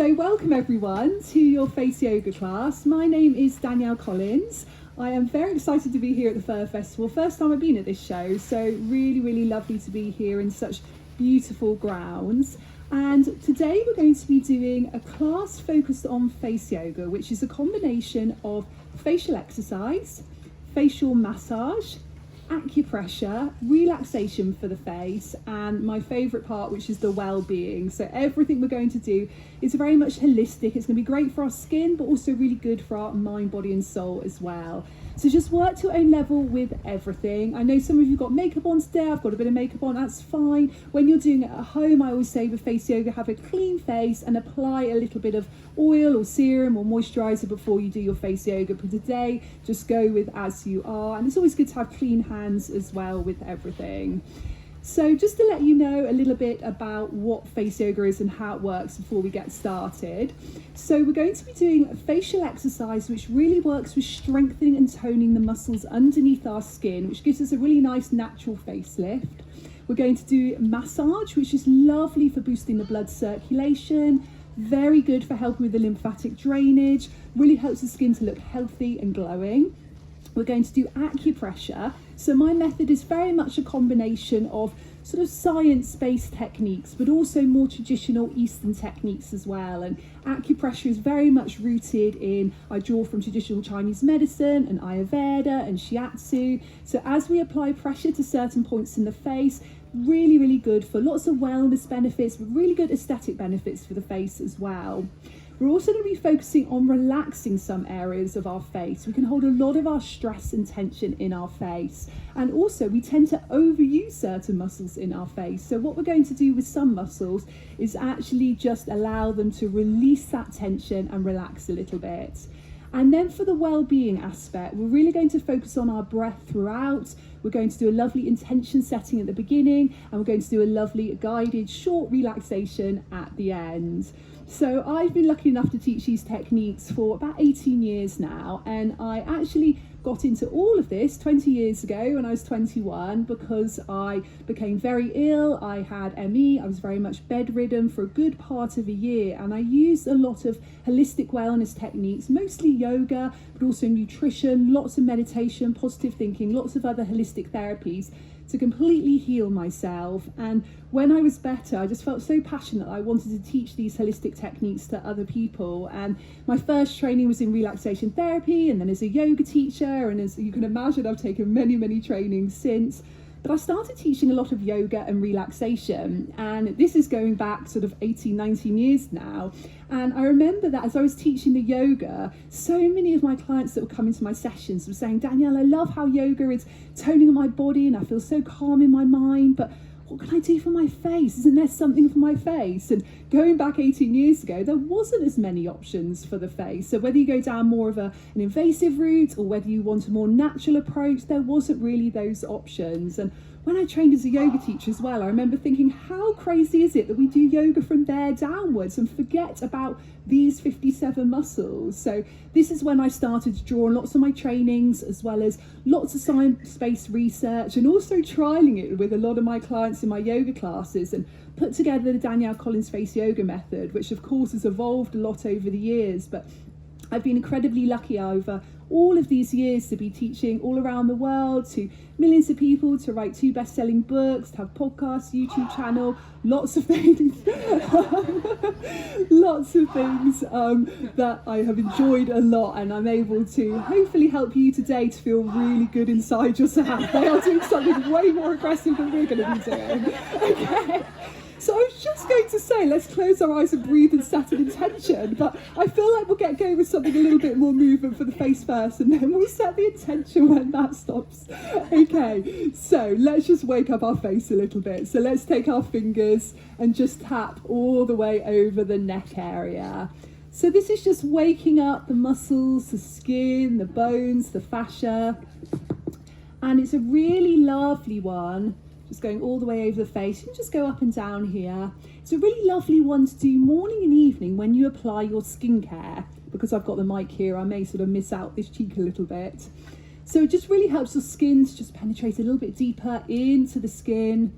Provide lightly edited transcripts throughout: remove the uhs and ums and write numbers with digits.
So welcome everyone to your face yoga class. My name is Danielle Collins. I am very excited to be here at the Verve Festival. First time I've been at this show, so really lovely to be here in such beautiful grounds. And today we're going to be doing a class focused on face yoga, which is a combination of facial exercise, facial massage, acupressure, relaxation for the face, and my favourite part, which is the well-being. So everything we're going to do is very much holistic. It's going to be great for our skin, but also really good for our mind, body and soul as well. So just work to your own level with everything. I know some of you got makeup on today. I've got a bit of makeup on, that's fine. When you're doing it at home, I always say with face yoga, have a clean face and apply a little bit of oil or serum or moisturiser before you do your face yoga. But today, just go with as you are. And it's always good to have clean hands as well with everything. So just to let you know a little bit about what face yoga is and how it works before we get started. So we're going to be doing a facial exercise which really works with strengthening and toning the muscles underneath our skin, which gives us a really nice natural facelift. We're going to do massage, which is lovely for boosting the blood circulation, very good for helping with the lymphatic drainage, really helps the skin to look healthy and glowing. We're going to do acupressure. So my method is very much a combination of sort of science-based techniques, but also more traditional Eastern techniques as well. And acupressure is very much rooted in, I draw from traditional Chinese medicine and Ayurveda and Shiatsu. So as we apply pressure to certain points in the face, really good for lots of wellness benefits, but really good aesthetic benefits for the face as well. We're also going to be focusing on relaxing some areas of our face. We can hold a lot of our stress and tension in our face. And also we tend to overuse certain muscles in our face. So what we're going to do with some muscles is actually just allow them to release that tension and relax a little bit. And then for the well-being aspect, we're really going to focus on our breath throughout. We're going to do a lovely intention setting at the beginning, and we're going to do a lovely guided short relaxation at the end. So I've been lucky enough to teach these techniques for about 18 years now, and I actually got into all of this 20 years ago when I was 21 because I became very ill. I had ME, I was very much bedridden for a good part of a year, and I used a lot of holistic wellness techniques, mostly yoga, but also nutrition, lots of meditation, positive thinking, lots of other holistic therapies to completely heal myself. And when I was better, I just felt so passionate that I wanted to teach these holistic techniques to other people. And my first training was in relaxation therapy, and then as a yoga teacher, and as you can imagine, I've taken many trainings since. But I started teaching a lot of yoga and relaxation, and this is going back sort of 18-19 years now. And I remember that as I was teaching the yoga, so many of my clients that were coming to my sessions were saying, Danielle, I love how yoga is toning my body and I feel so calm in my mind, but what can I do for my face? Isn't there something for my face? And going back 18 years ago, there wasn't as many options for the face. So whether you go down more of an invasive route or whether you want a more natural approach, there wasn't really those options. And when I trained as a yoga teacher as well, I remember thinking, how crazy is it that we do yoga from there downwards and forget about these 57 muscles? So this is when I started to draw on lots of my trainings, as well as lots of science-based research, and also trialing it with a lot of my clients in my yoga classes, and put together the Danielle Collins Face Yoga method, which of course has evolved a lot over the years. But I've been incredibly lucky over all of these years to be teaching all around the world to millions of people, to write 2 best-selling books, to have podcasts, YouTube channel, lots of things, that I have enjoyed a lot, and I'm able to hopefully help you today to feel really good inside yourself. They are doing something way more aggressive than we're going to be doing. Okay. So I was just going to say, let's close our eyes and breathe and set an intention, but I feel like we'll get going with something a little bit more movement for the face first, and then we'll set the intention when that stops. Okay, so let's just wake up our face a little bit. So let's take our fingers and just tap all the way over the neck area. So this is just waking up the muscles, the skin, the bones, the fascia, and it's a really lovely one. Just going all the way over the face. You can just go up and down here. It's a really lovely one to do morning and evening when you apply your skincare. Because I've got the mic here, I may sort of miss out this cheek a little bit. So it just really helps your skin to just penetrate a little bit deeper into the skin,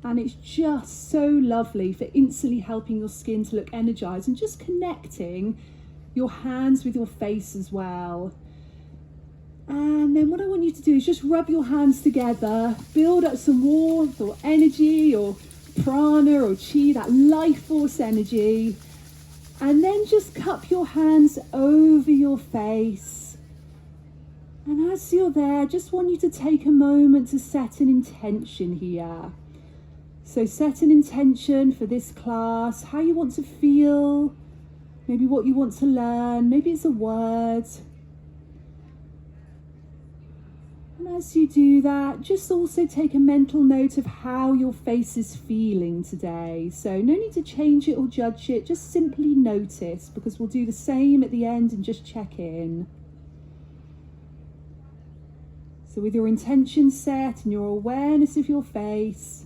And it's just so lovely for instantly helping your skin to look energized and just connecting your hands with your face as well. And then what I want you to do is just rub your hands together, build up some warmth or energy or prana or chi, that life force energy. And then just cup your hands over your face. And as you're there, just want you to take a moment to set an intention here. So set an intention for this class, how you want to feel, maybe what you want to learn, maybe it's a word. And as you do that, just also take a mental note of how your face is feeling today. So no need to change it or judge it, just simply notice, because we'll do the same at the end and just check in. So with your intention set and your awareness of your face,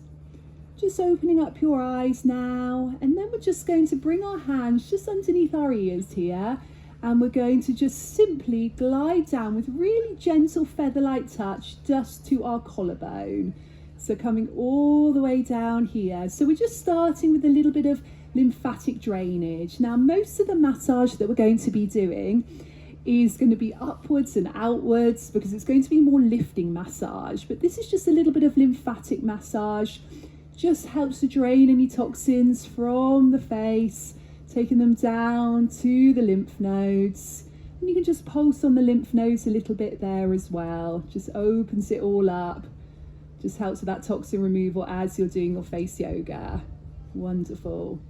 just opening up your eyes now, and then we're just going to bring our hands just underneath our ears here, and we're going to just simply glide down with really gentle feather-like touch just to our collarbone. So coming all the way down here. So we're just starting with a little bit of lymphatic drainage. Now most of the massage that we're going to be doing is going to be upwards and outwards because it's going to be more lifting massage, but this is just a little bit of lymphatic massage. Just helps to drain any toxins from the face, taking them down to the lymph nodes. And you can just pulse on the lymph nodes a little bit there as well. Just opens it all up. Just helps with that toxin removal as you're doing your face yoga. Wonderful.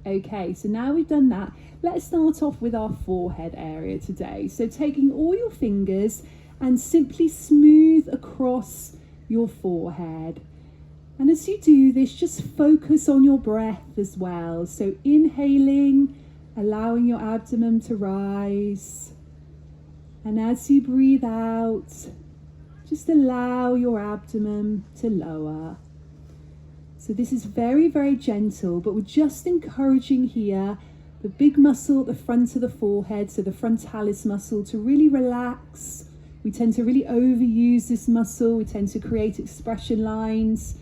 Okay, so now we've done that, let's start off with our forehead area today. So taking all your fingers and simply smooth across your forehead. And as you do this, just focus on your breath as well. So inhaling, allowing your abdomen to rise. And as you breathe out, just allow your abdomen to lower. So this is very, very gentle, but we're just encouraging here the big muscle at the front of the forehead, so the frontalis muscle, to really relax. We tend to really overuse this muscle. We tend to create expression lines,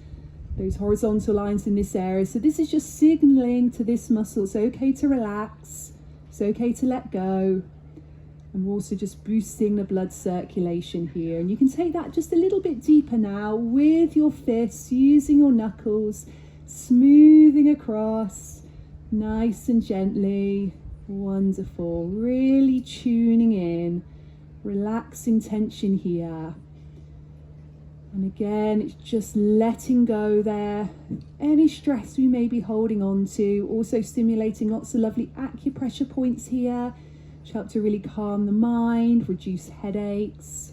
those horizontal lines in this area. So this is just signaling to this muscle it's okay to relax, it's okay to let go. And we're also just boosting the blood circulation here. And you can take that just a little bit deeper now with your fists, using your knuckles, smoothing across, nice and gently. Wonderful. Really tuning in, relaxing tension here. And again, it's just letting go there. Any stress we may be holding on to. Also stimulating lots of lovely acupressure points here, which help to really calm the mind, reduce headaches.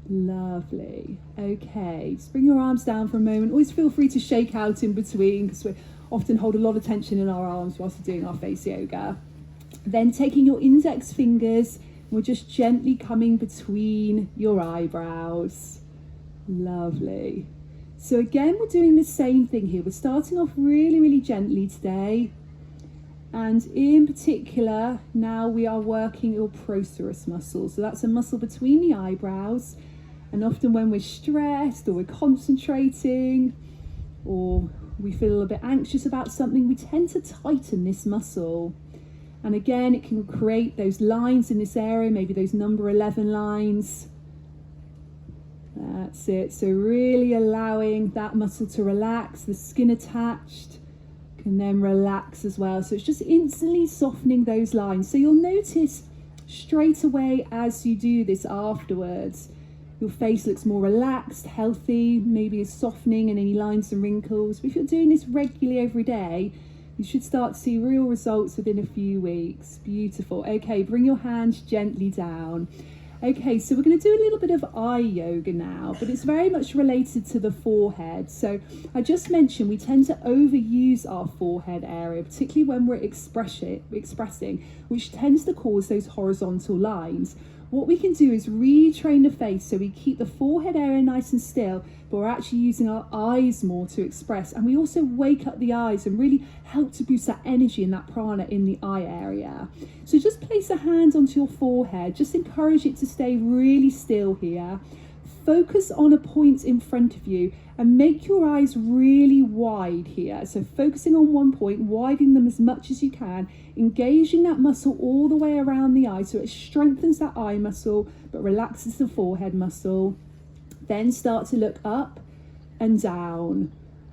Lovely. Okay, just bring your arms down for a moment. Always feel free to shake out in between, because we often hold a lot of tension in our arms whilst we're doing our face yoga. Then taking your index fingers, we're just gently coming between your eyebrows. Lovely. So again, we're doing the same thing here. We're starting off really, really gently today. And in particular, now we are working your procerus muscle. So that's a muscle between the eyebrows. And often when we're stressed or we're concentrating or we feel a bit anxious about something, we tend to tighten this muscle. And again, it can create those lines in this area, maybe those number 11 lines. That's it. So really allowing that muscle to relax, the skin attached can then relax as well. So it's just instantly softening those lines. So you'll notice straight away as you do this afterwards, your face looks more relaxed, healthy, maybe is softening and any lines and wrinkles. But if you're doing this regularly every day, you should start to see real results within a few weeks. Beautiful. Okay, bring your hands gently down. Okay, so we're going to do a little bit of eye yoga now, but it's very much related to the forehead. So I just mentioned we tend to overuse our forehead area, particularly when we're expressing, which tends to cause those horizontal lines. What we can do is retrain the face so we keep the forehead area nice and still, but we're actually using our eyes more to express. And we also wake up the eyes and really help to boost that energy and that prana in the eye area. So just place a hand onto your forehead. Just encourage it to stay really still here. focus on a point in front of you and make your eyes really wide here. So focusing on one point, widening them as much as you can, engaging that muscle all the way around the eye so it strengthens that eye muscle but relaxes the forehead muscle. Then start to look up and down.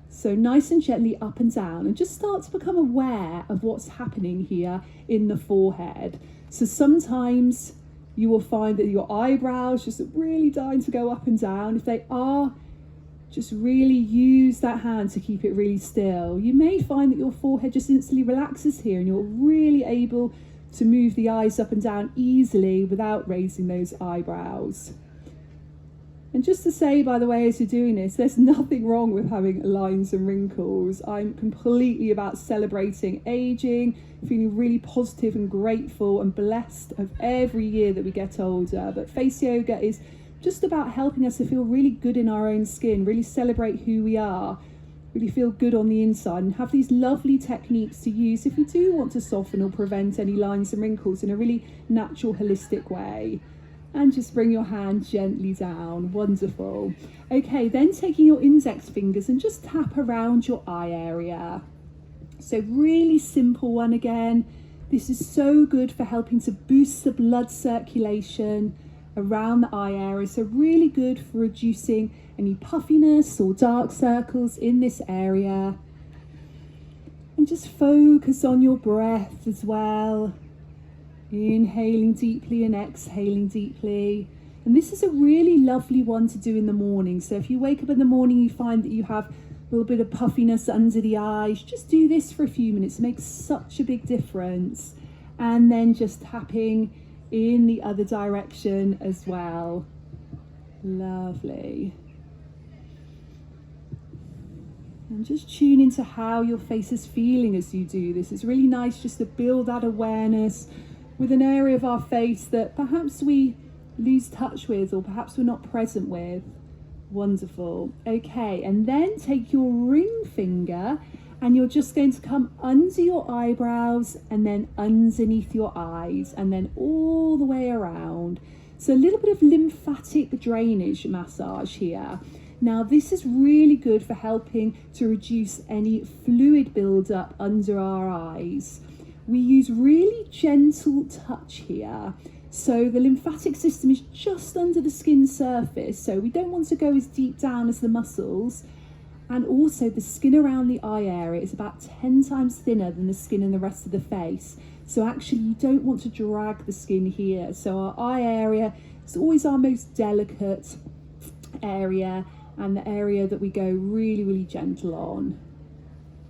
So nice and gently up and down, and just start to become aware of what's happening here in the forehead. So sometimes you will find that your eyebrows just really dying to go up and down. If they are, just really use that hand to keep it really still. You may find that your forehead just instantly relaxes here and you're really able to move the eyes up and down easily without raising those eyebrows. And just to say, by the way, as you're doing this, there's nothing wrong with having lines and wrinkles. I'm completely about celebrating aging, feeling really positive and grateful and blessed of every year that we get older. But face yoga is just about helping us to feel really good in our own skin, really celebrate who we are, really feel good on the inside, and have these lovely techniques to use if we do want to soften or prevent any lines and wrinkles in a really natural, holistic way. And just bring your hand gently down. Wonderful. Okay, then taking your index fingers and just tap around your eye area. So really simple one again. This is so good for helping to boost the blood circulation around the eye area. So really good for reducing any puffiness or dark circles in this area. And just focus on your breath as well. Inhaling deeply and exhaling deeply. And this is a really lovely one to do in the morning. So if you wake up in the morning, you find that you have a little bit of puffiness under the eyes, just do this for a few minutes. It makes such a big difference. And then just tapping in the other direction as well. Lovely. And just tune into how your face is feeling as you do this. It's really nice just to build that awareness with an area of our face that perhaps we lose touch with or perhaps we're not present with. Wonderful. Okay, and then take your ring finger and you're just going to come under your eyebrows and then underneath your eyes and then all the way around. So a little bit of lymphatic drainage massage here. Now this is really good for helping to reduce any fluid buildup under our eyes. We use really gentle touch here. So the lymphatic system is just under the skin surface, so we don't want to go as deep down as the muscles. And also the skin around the eye area is about 10 times thinner than the skin in the rest of the face. So actually you don't want to drag the skin here. So our eye area is always our most delicate area and the area that we go really, really gentle on.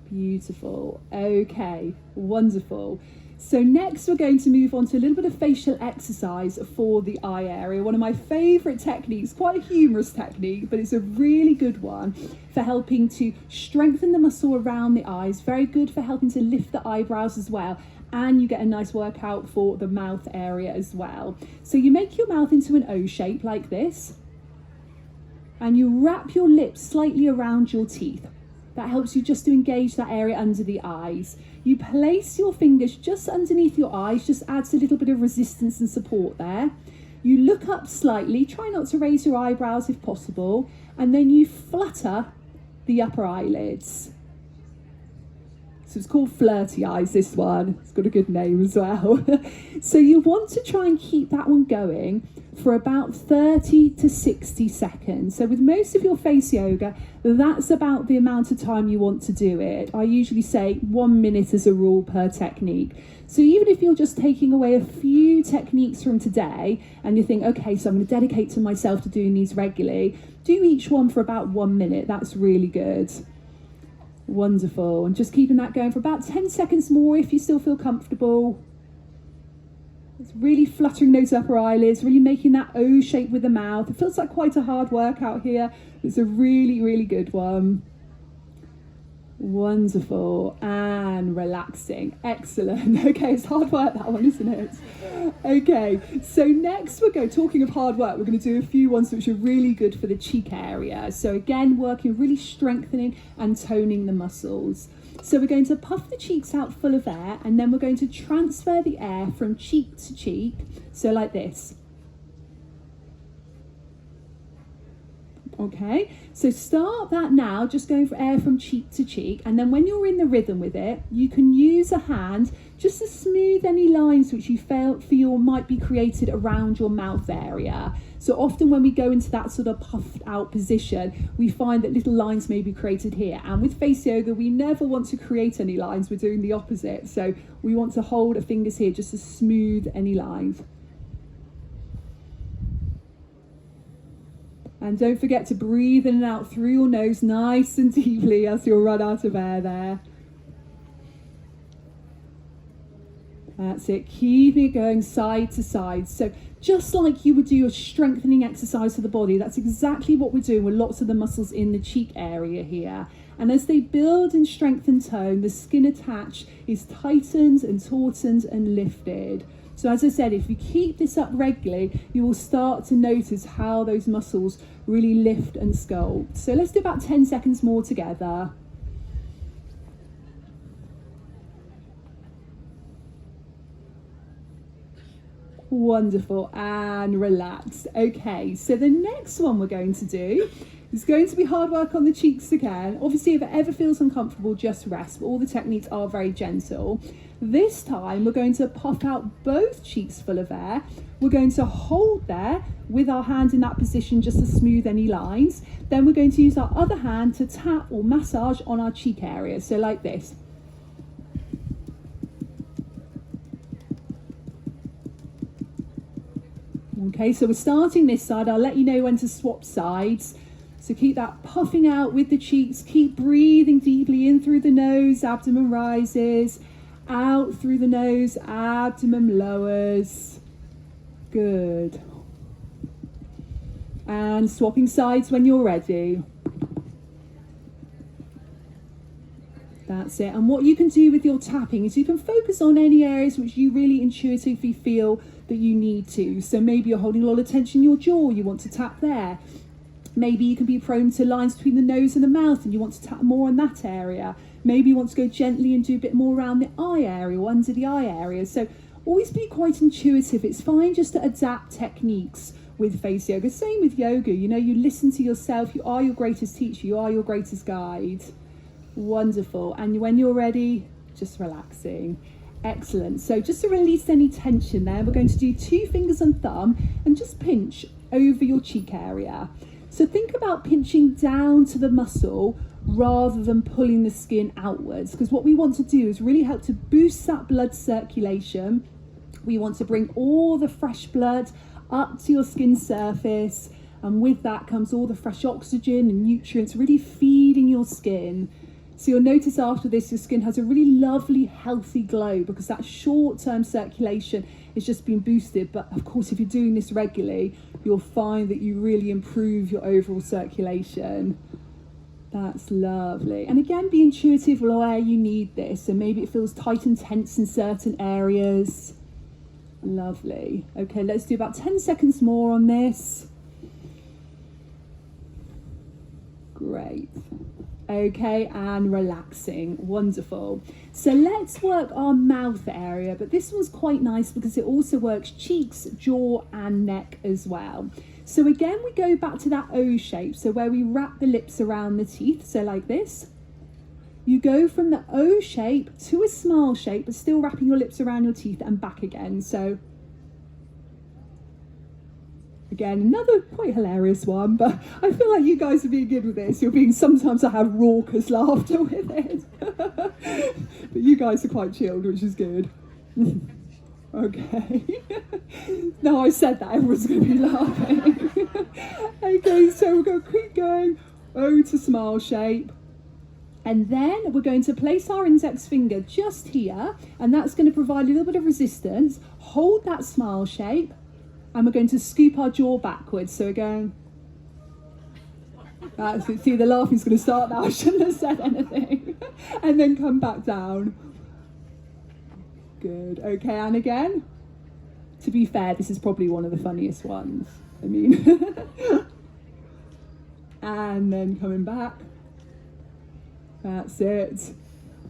Beautiful. Okay, wonderful. So next we're going to move on to a little bit of facial exercise for the eye area. One of my favourite techniques, quite a humorous technique, but it's a really good one for helping to strengthen the muscle around the eyes. Very good for helping to lift the eyebrows as well. And you get a nice workout for the mouth area as well. So you make your mouth into an O shape like this. And you wrap your lips slightly around your teeth. That helps you just to engage that area under the eyes. You place your fingers just underneath your eyes, just adds a little bit of resistance and support there. You look up slightly, try not to raise your eyebrows if possible, and then you flutter the upper eyelids. So it's called flirty eyes, this one. It's got a good name as well. So you want to try and keep that one going for about 30 to 60 seconds. So with most of your face yoga, that's about the amount of time you want to do it. I usually say 1 minute as a rule per technique. So even if you're just taking away a few techniques from today and you think, okay, so I'm going to dedicate to myself to doing these regularly, do each one for about 1 minute. That's really good. Wonderful. And just keeping that going for about 10 seconds more if you still feel comfortable. It's really fluttering those upper eyelids, really making that O shape with the mouth. It feels like quite a hard workout here. It's a really, really good one. Wonderful. And relaxing. Excellent. Okay, it's hard work, that one, isn't it? Okay, so next talking of hard work, we're going to do a few ones which are really good for the cheek area. So again, working, really strengthening and toning the muscles. So we're going to puff the cheeks out full of air, and then we're going to transfer the air from cheek to cheek. So like this. Okay, so start that now, just going for air from cheek to cheek, and then when you're in the rhythm with it, you can use a hand just to smooth any lines which you feel might be created around your mouth area. So often when we go into that sort of puffed out position, we find that little lines may be created here, and with face yoga we never want to create any lines, we're doing the opposite. So we want to hold our fingers here just to smooth any lines. And don't forget to breathe in and out through your nose nice and deeply as you'll run out of air there. That's it, keeping it going side to side. So just like you would do a strengthening exercise for the body, that's exactly what we're doing with lots of the muscles in the cheek area here. And as they build in strength and tone, the skin attached is tightened and tautened and lifted. So as I said, if you keep this up regularly, you will start to notice how those muscles really lift and sculpt. So let's do about 10 seconds more together. Wonderful, and relax. Okay, so the next one we're going to do is going to be hard work on the cheeks again. Obviously, if it ever feels uncomfortable, just rest, but all the techniques are very gentle. This time, we're going to puff out both cheeks full of air. We're going to hold there with our hand in that position just to smooth any lines. Then we're going to use our other hand to tap or massage on our cheek area, so like this. Okay, so we're starting this side. I'll let you know when to swap sides. So keep that puffing out with the cheeks. Keep breathing deeply in through the nose, abdomen rises. Out through the nose, abdomen lowers. Good. And swapping sides when you're ready. That's it. And what you can do with your tapping is you can focus on any areas which you really intuitively feel that you need to. So maybe you're holding a lot of tension in your jaw, you want to tap there. Maybe you can be prone to lines between the nose and the mouth and you want to tap more on that area. Maybe you want to go gently and do a bit more around the eye area or under the eye area. So always be quite intuitive. It's fine just to adapt techniques with face yoga. Same with yoga, you know, you listen to yourself. You are your greatest teacher, you are your greatest guide. Wonderful. And when you're ready, just relaxing. Excellent. So just to release any tension there, we're going to do 2 fingers and thumb and just pinch over your cheek area. So think about pinching down to the muscle rather than pulling the skin outwards, because what we want to do is really help to boost that blood circulation. We want to bring all the fresh blood up to your skin surface, and with that comes all the fresh oxygen and nutrients really feeding your skin. So you'll notice after this your skin has a really lovely healthy glow because that short-term circulation has just been boosted. But of course, if you're doing this regularly, you'll find that you really improve your overall circulation. That's lovely. And again, be intuitive where you need this. So maybe it feels tight and tense in certain areas. Lovely. Okay, let's do about 10 seconds more on this. Great. Okay, and relaxing. Wonderful. So let's work our mouth area, but this one's quite nice because it also works cheeks, jaw and neck as well. So again, we go back to that O shape, so where we wrap the lips around the teeth, so like this. You go from the O shape to a smile shape, but still wrapping your lips around your teeth and back again. So again, another quite hilarious one, but I feel like you guys are being good with this. Sometimes I have raucous laughter with it. But you guys are quite chilled, which is good. Okay. Now I said that, everyone's going to be laughing. Okay, so we're going to keep going. O to smile shape. And then we're going to place our index finger just here, and that's going to provide a little bit of resistance. Hold that smile shape. And we're going to scoop our jaw backwards. So we're going, see, the laughing's going to start now. I shouldn't have said anything. And then come back down. Good. Okay, and again. To be fair, this is probably one of the funniest ones. I mean, and then coming back. That's it.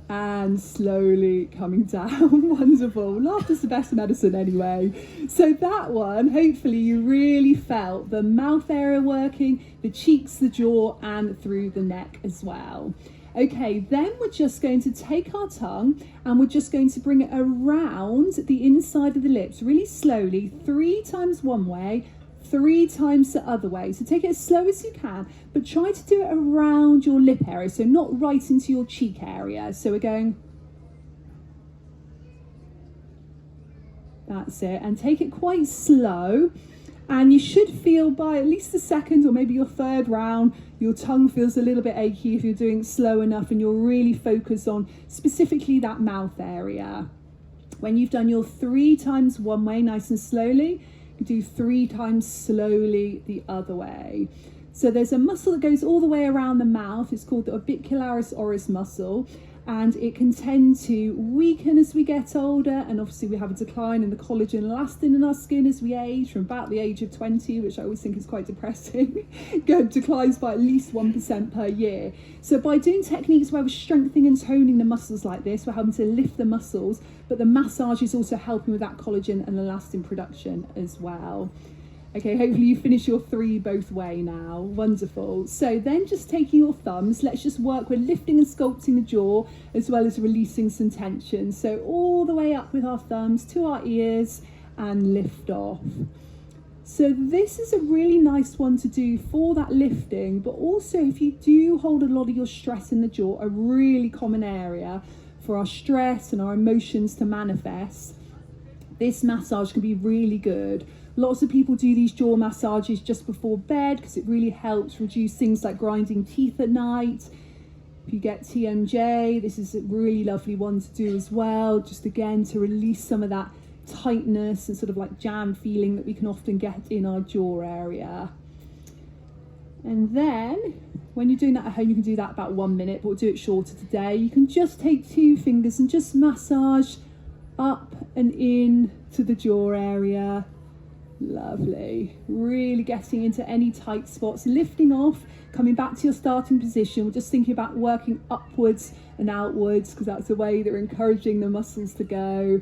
and slowly coming down. Wonderful. Laughter's the best medicine anyway. So that one, hopefully you really felt the mouth area working, the cheeks, the jaw, and through the neck as well. Okay, then we're just going to take our tongue and we're just going to bring it around the inside of the lips really slowly, 3 times one way, 3 times the other way. So take it as slow as you can, but try to do it around your lip area, so not right into your cheek area. So we're going, that's it, and take it quite slow. And you should feel by at least the second or maybe your third round, your tongue feels a little bit achy if you're doing it slow enough and you're really focused on specifically that mouth area. When you've done your 3 times one way nice and slowly, you do 3 times slowly the other way. So there's a muscle that goes all the way around the mouth. It's called the orbicularis oris muscle, and it can tend to weaken as we get older, and obviously we have a decline in the collagen elastin in our skin as we age from about the age of 20, which I always think is quite depressing. Declines by at least 1% per year. So by doing techniques where we're strengthening and toning the muscles like this, we're helping to lift the muscles, but the massage is also helping with that collagen and elastin production as well. Okay, hopefully you finish your 3 both way now. Wonderful. So then just taking your thumbs, let's just work with lifting and sculpting the jaw as well as releasing some tension. So all the way up with our thumbs to our ears and lift off. So this is a really nice one to do for that lifting, but also if you do hold a lot of your stress in the jaw, a really common area for our stress and our emotions to manifest, this massage can be really good. Lots of people do these jaw massages just before bed because it really helps reduce things like grinding teeth at night. If you get TMJ, this is a really lovely one to do as well, just again to release some of that tightness and sort of like jam feeling that we can often get in our jaw area. And then when you're doing that at home, you can do that about 1 minute, but we'll do it shorter today. You can just take 2 fingers and just massage up and in to the jaw area. Lovely. Really getting into any tight spots, lifting off, coming back to your starting position. We're just thinking about working upwards and outwards because that's the way that we're encouraging the muscles to go.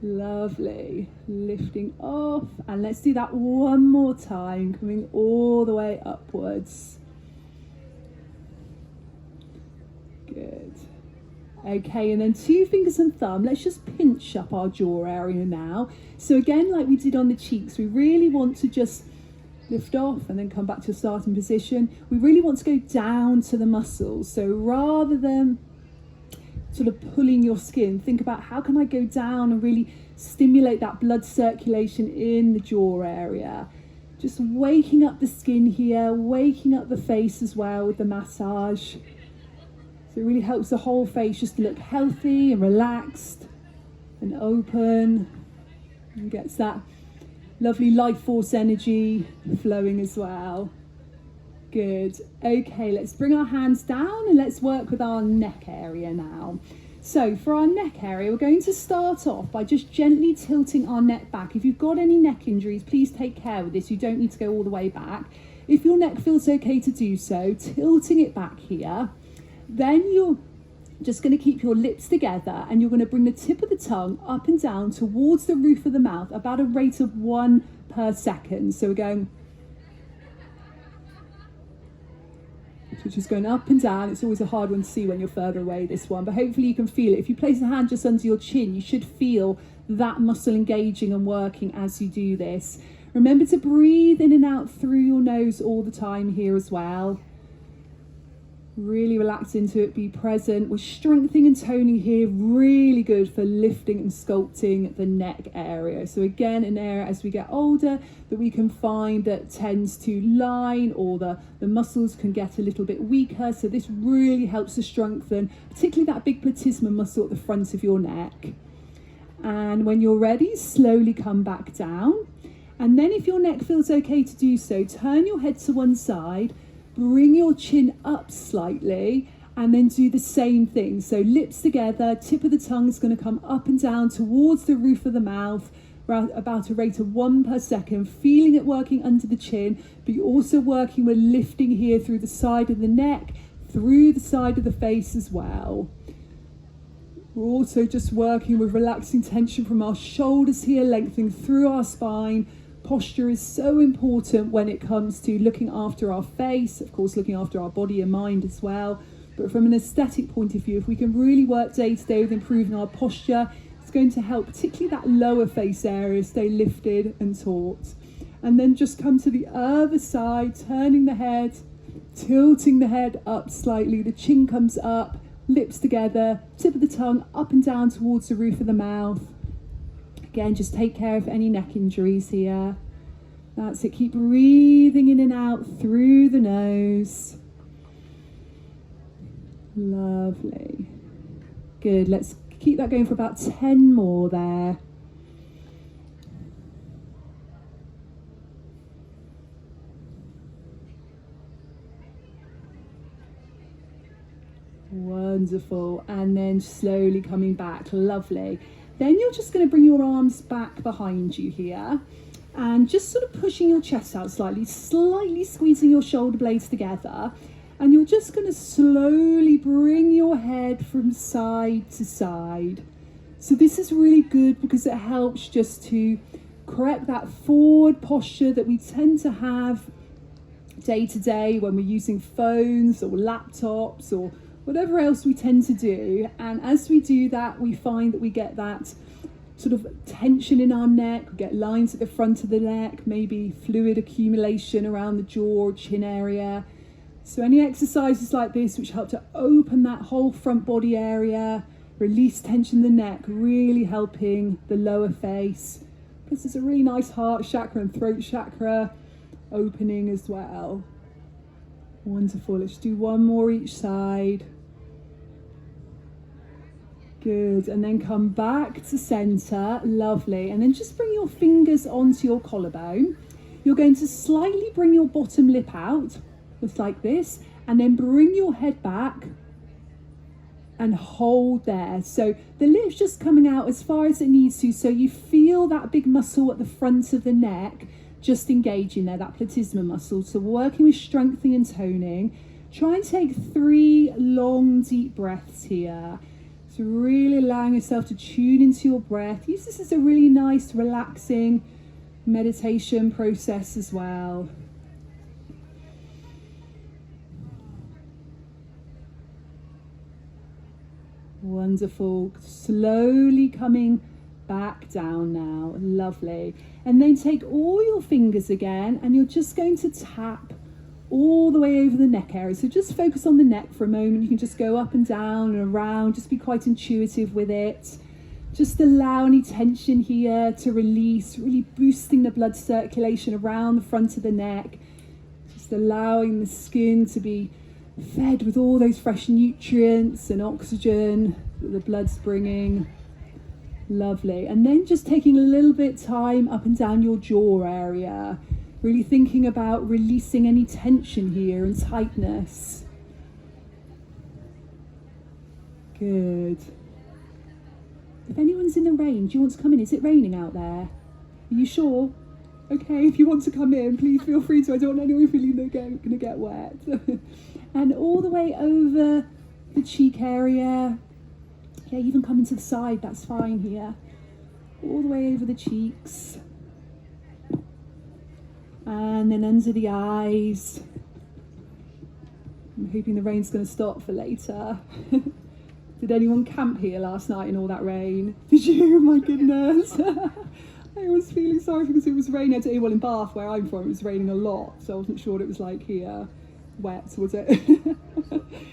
Lovely. Lifting off, and let's do that one more time, coming all the way upwards. Good. Okay, and then 2 fingers and thumb, let's just pinch up our jaw area now. So again, like we did on the cheeks, we really want to just lift off and then come back to a starting position. We really want to go down to the muscles. So rather than sort of pulling your skin, think about how can I go down and really stimulate that blood circulation in the jaw area. Just waking up the skin here, waking up the face as well with the massage. So it really helps the whole face just to look healthy and relaxed and open, and gets that lovely life force energy flowing as well. Good. Okay, let's bring our hands down and let's work with our neck area now. So for our neck area, we're going to start off by just gently tilting our neck back. If you've got any neck injuries, please take care with this. You don't need to go all the way back. If your neck feels okay to do so, tilting it back here. Then you're just going to keep your lips together and you're going to bring the tip of the tongue up and down towards the roof of the mouth about a rate of 1 per second. So we're going, which is going up and down. It's always a hard one to see when you're further away, this one, but hopefully you can feel it. If you place a hand just under your chin, you should feel that muscle engaging and working as you do this. Remember to breathe in and out through your nose all the time here as well. Really relax into it, be present. We're strengthening and toning here, really good for lifting and sculpting the neck area. So again, an area as we get older that we can find that tends to line, or the muscles can get a little bit weaker. So this really helps to strengthen, particularly that big platysma muscle at the front of your neck. And when you're ready, slowly come back down. And then if your neck feels okay to do so, turn your head to one side, bring your chin up slightly, and then do the same thing. So lips together, tip of the tongue is going to come up and down towards the roof of the mouth, about a rate of 1 per second, feeling it working under the chin, but you're also working with lifting here through the side of the neck, through the side of the face as well. We're also just working with relaxing tension from our shoulders here, lengthening through our spine. Posture is so important when it comes to looking after our face, of course looking after our body and mind as well. But from an aesthetic point of view, if we can really work day to day with improving our posture, it's going to help particularly that lower face area stay lifted and taut. And then just come to the other side, turning the head, tilting the head up slightly, the chin comes up, lips together, tip of the tongue up and down towards the roof of the mouth. Again, just take care of any neck injuries here. That's it, keep breathing in and out through the nose. Lovely. Good, let's keep that going for about 10 more there. Wonderful, and then slowly coming back, lovely. Then you're just going to bring your arms back behind you here and just sort of pushing your chest out slightly, slightly squeezing your shoulder blades together, and you're just going to slowly bring your head from side to side. So this is really good because it helps just to correct that forward posture that we tend to have day to day when we're using phones or laptops or whatever else we tend to do. And as we do that, we find that we get that sort of tension in our neck, we get lines at the front of the neck, maybe fluid accumulation around the jaw or chin area. So any exercises like this which help to open that whole front body area, release tension in the neck, really helping the lower face. Plus there's a really nice heart chakra and throat chakra opening as well. Wonderful, let's do one more each side. Good, and then come back to center, lovely. And then just bring your fingers onto your collarbone. You're going to slightly bring your bottom lip out, just like this, and then bring your head back and hold there. So the lip's just coming out as far as it needs to, so you feel that big muscle at the front of the neck just engaging there, that platysma muscle. So working with strengthening and toning. Try and take 3 long deep breaths here. So really allowing yourself to tune into your breath. Use this as a really nice relaxing meditation process as well. Wonderful. Slowly coming back down now. Lovely. And then take all your fingers again and you're just going to tap all the way over the neck area. So just focus on the neck for a moment. You can just go up and down and around, just be quite intuitive with it. Just allow any tension here to release, really boosting the blood circulation around the front of the neck. Just allowing the skin to be fed with all those fresh nutrients and oxygen that the blood's bringing. Lovely. And then just taking a little bit time up and down your jaw area, really thinking about releasing any tension here and tightness. Good. If anyone's in the rain, do you want to come in? Is it raining out there? Are you sure? Okay, if you want to come in, please feel free to. I don't want anyone feeling they're going to get wet. And all the way over the cheek area. Yeah, even coming to the side, that's fine here. All the way over the cheeks. And then under the eyes. I'm hoping the rain's going to stop for later. Did anyone camp here last night in all that rain? Did you? My goodness. I was feeling sorry because it was raining. Well, in Bath, where I'm from, it was raining a lot. So I wasn't sure what it was like here. Wet, was it?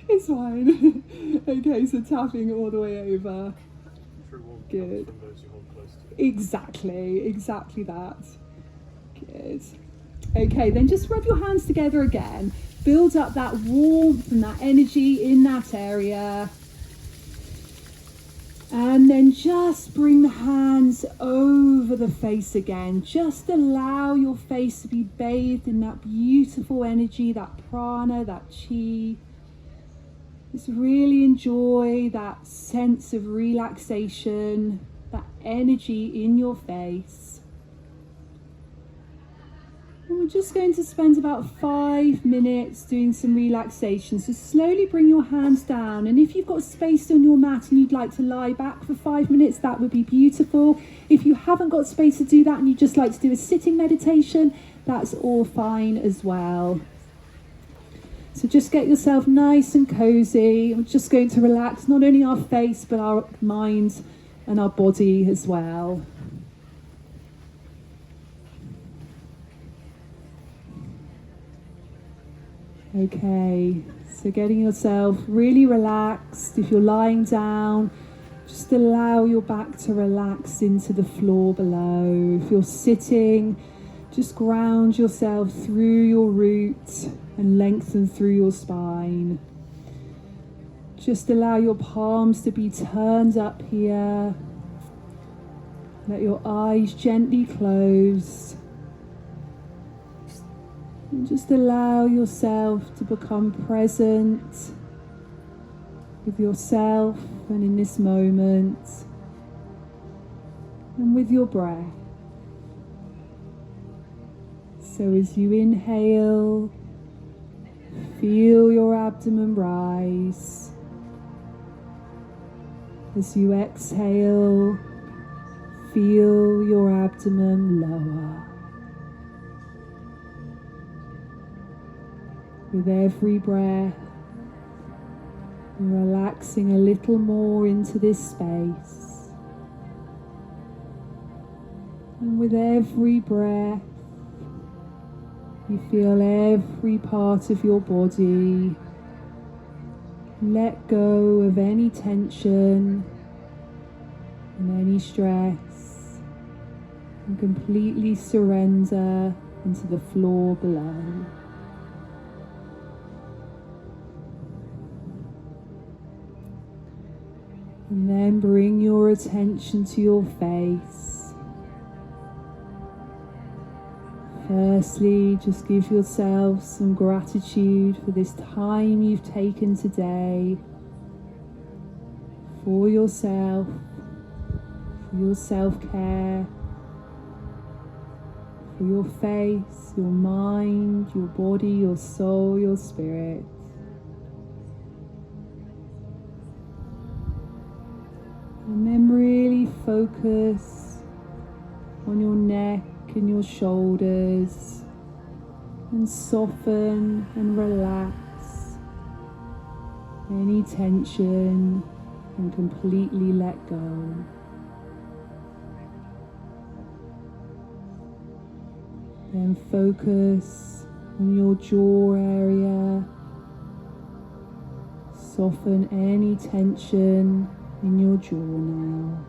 It's fine. Okay, so tapping all the way over. Good. Exactly that. Good. Okay, then just rub your hands together again. Build up that warmth and that energy in that area. And then just bring the hands over the face again. Just allow your face to be bathed in that beautiful energy, that prana, that chi. Just really enjoy that sense of relaxation, that energy in your face. And we're just going to spend about 5 minutes doing some relaxation. So slowly bring your hands down, and if you've got space on your mat and you'd like to lie back for 5 minutes, that would be beautiful. If you haven't got space to do that and you just like to do a sitting meditation, that's all fine as well. So just get yourself nice and cozy. We're just going to relax not only our face but our mind and our body as well. Okay, so getting yourself really relaxed. If you're lying down, just allow your back to relax into the floor below. If you're sitting, just ground yourself through your root and lengthen through your spine. Just allow your palms to be turned up here. Let your eyes gently close. And just allow yourself to become present with yourself and in this moment and with your breath. So as you inhale, feel your abdomen rise. As you exhale, feel your abdomen lower. With every breath, relaxing a little more into this space. And with every breath, you feel every part of your body let go of any tension and any stress, and completely surrender into the floor below. And then bring your attention to your face. Firstly, just give yourself some gratitude for this time you've taken today for yourself, for your self-care, for your face, your mind, your body, your soul, your spirit. And then really focus on your neck and your shoulders, and soften and relax any tension and completely let go. Then focus on your jaw area. Soften any tension in your jaw now.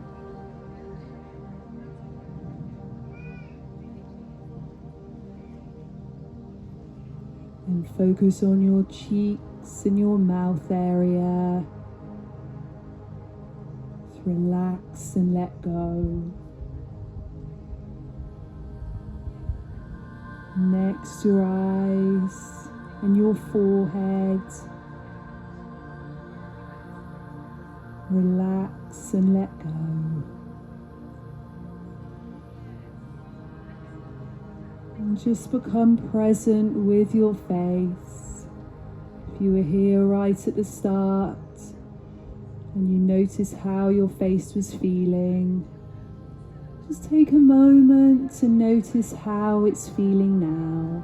And focus on your cheeks and your mouth area. Just relax and let go. Next, your eyes and your forehead. Relax and let go. And just become present with your face. If you were here right at the start and you notice how your face was feeling, just take a moment to notice how it's feeling now.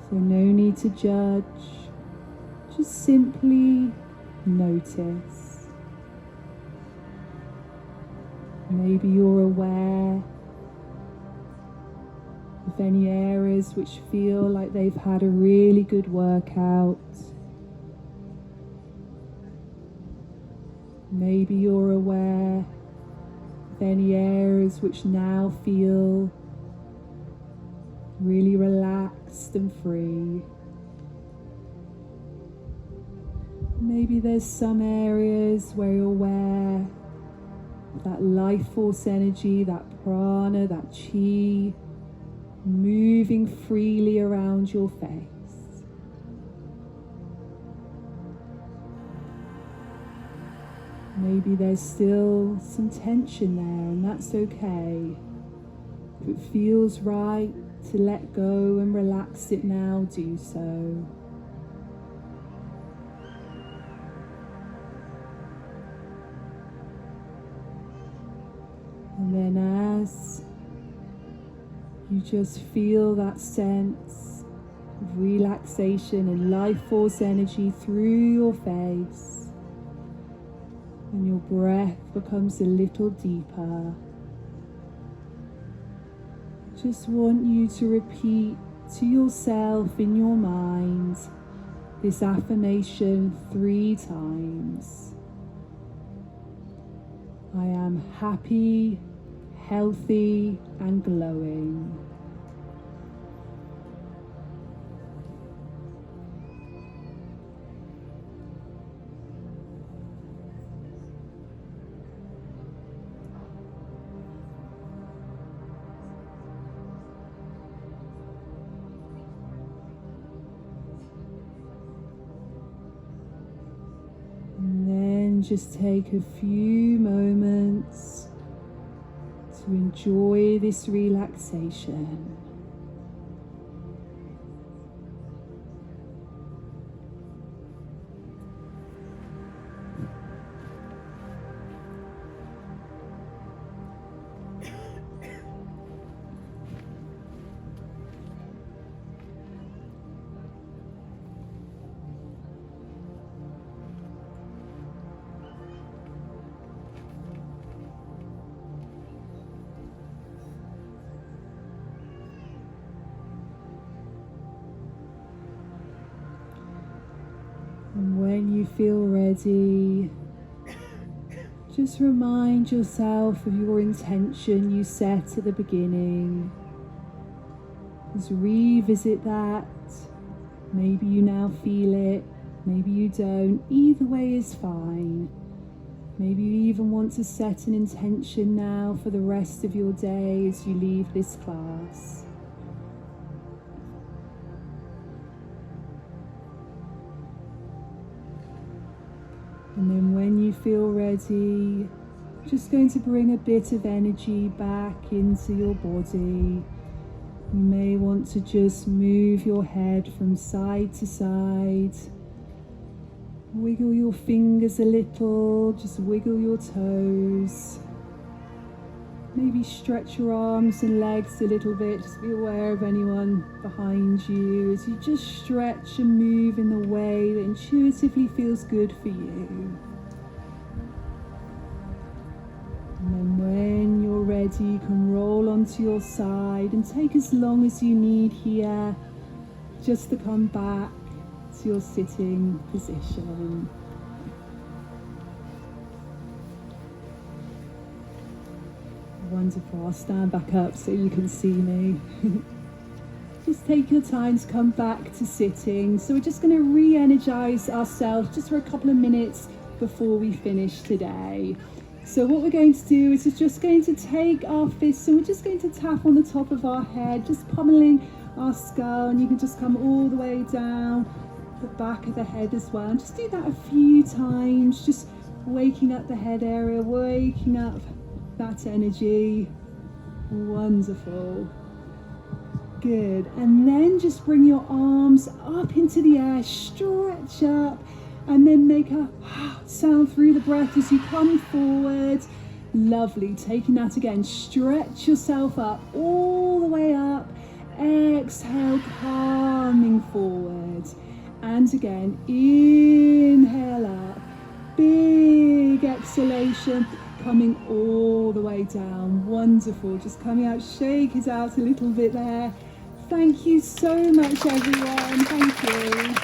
So no need to judge, just simply notice. Maybe you're aware of any areas which feel like they've had a really good workout. Maybe you're aware of any areas which now feel really relaxed and free. Maybe there's some areas where you're aware of that life force energy, that prana, that chi, moving freely around your face. Maybe there's still some tension there, and that's okay. If it feels right to let go and relax it now, do so. And then as you just feel that sense of relaxation and life force energy through your face, and your breath becomes a little deeper, just want you to repeat to yourself in your mind this affirmation 3 times. I am happy, healthy, and glowing. And then just take a few moments to enjoy this relaxation. And when you feel ready, just remind yourself of your intention you set at the beginning. Just revisit that. Maybe you now feel it, maybe you don't. Either way is fine. Maybe you even want to set an intention now for the rest of your day as you leave this class. And then when you feel ready, just going to bring a bit of energy back into your body. You may want to just move your head from side to side. Wiggle your fingers a little, just wiggle your toes. Maybe stretch your arms and legs a little bit, just be aware of anyone behind you as you just stretch and move in the way that intuitively feels good for you. And then when you're ready, you can roll onto your side and take as long as you need here just to come back to your sitting position. Wonderful. I'll stand back up so you can see me. Just take your time to come back to sitting. So we're just going to re-energize ourselves just for a couple of minutes before we finish today. So what we're going to do is we're just going to take our fists and we're just going to tap on the top of our head, just pummeling our skull, and you can just come all the way down the back of the head as well. And just do that a few times, just waking up the head area, waking up that energy. Wonderful. Good. And then just bring your arms up into the air, stretch up, and then make a sound through the breath as you come forward. Lovely. Taking that again, stretch yourself up all the way up. Exhale, coming forward. And again, inhale up. Big exhalation, coming all the way down. Wonderful. Just coming out, shake it out a little bit there. Thank you so much, everyone. Thank you.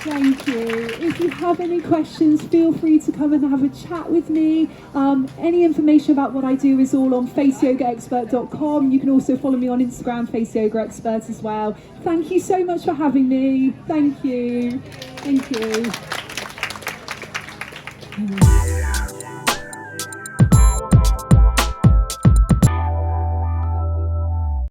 Thank you. If you have any questions, feel free to come and have a chat with me. Any information about what I do is all on faceyogaexpert.com. You can also follow me on Instagram, faceyogaexpert as well. Thank you so much for having me. Thank you. Thank you.